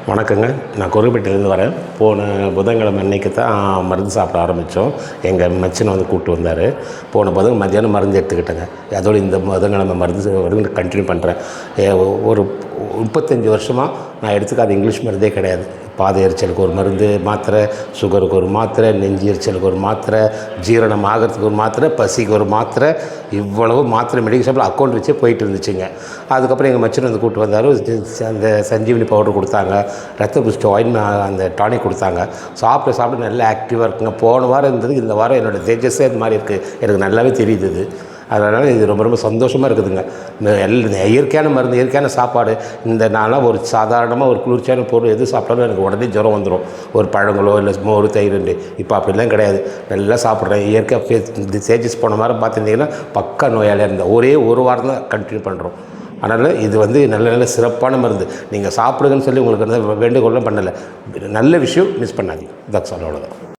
வணக்கங்க. நான் கொருப்பேட்டையிலேருந்து வரேன். போன புதன்கிழமை அன்னைக்கு தான் மருந்து சாப்பிட ஆரம்பித்தோம். எங்கள் மச்சினை வந்து கூப்பிட்டு வந்தார். போன மத்தியானம் மருந்து எடுத்துக்கிட்டேங்க. அதோடு இந்த புதன்கிழமை மருந்து கண்டினியூ பண்ணுறேன். ஒரு 35 வருஷமாக நான் எடுத்துக்காத இங்கிலீஷ் மருந்தே கிடையாது. பாத எரிச்சலுக்கு ஒரு மருந்து மாத்திரை, சுகருக்கு ஒரு மாத்திரை, நெஞ்சு எரிச்சலுக்கு ஒரு மாத்திரை, ஜீரணம் ஆகிறதுக்கு ஒரு மாத்திரை, பசிக்கு ஒரு மாத்திரை, இவ்வளவு மாத்திரை மெடிக்கல் ஷாப்பில் அக்கௌண்ட் வச்சே போயிட்டு இருந்துச்சுங்க. அதுக்கப்புறம் எங்கள் மச்சினை வந்து கூப்பிட்டு வந்தார். அந்த சஞ்சீவினி பவுடர் கொடுத்தாங்க, ரத்த புஷ்டி ஆயில் அந்த டானிக் கொடுத்தாங்க. சாப்பிட நல்லா ஆக்டிவாக இருக்குங்க. போன வாரம் இருந்தது இந்த வாரம் என்னோடய தேஜஸே அது மாதிரி இருக்குது. எனக்கு நல்லாவே தெரியுது இது. அதனால் இது ரொம்ப சந்தோஷமாக இருக்குதுங்க. இந்த இயற்கையான மருந்து, இயற்கையான சாப்பாடு. இந்த நாளாக ஒரு சாதாரணமாக ஒரு குளிர்ச்சியான பொருள் எது சாப்பிட்டாலும் எனக்கு உடனே ஜுரம் வந்துடும். ஒரு பழங்களோ இல்லை மோர் தயிர். இப்போ அப்படிலாம் கிடையாது. நல்லா சாப்பிட்றேன். இயற்கையாக இந்த தேஜஸ் போன வாரம் பார்த்துருந்தீங்கன்னா பக்கா நோயாளியாக இருந்தேன். ஒரே ஒரு வாரம் தான் கண்டினியூ பண்ணுறோம். அதனால் இது வந்து நல்ல சிறப்பான மருந்து. நீங்கள் சாப்பிடுங்கன்னு சொல்லி உங்களுக்கு வேண்டுகோள்லாம் பண்ணலை. நல்ல விஷயம் மிஸ் பண்ணாதீங்க. That's all. அவ்வளோதான்.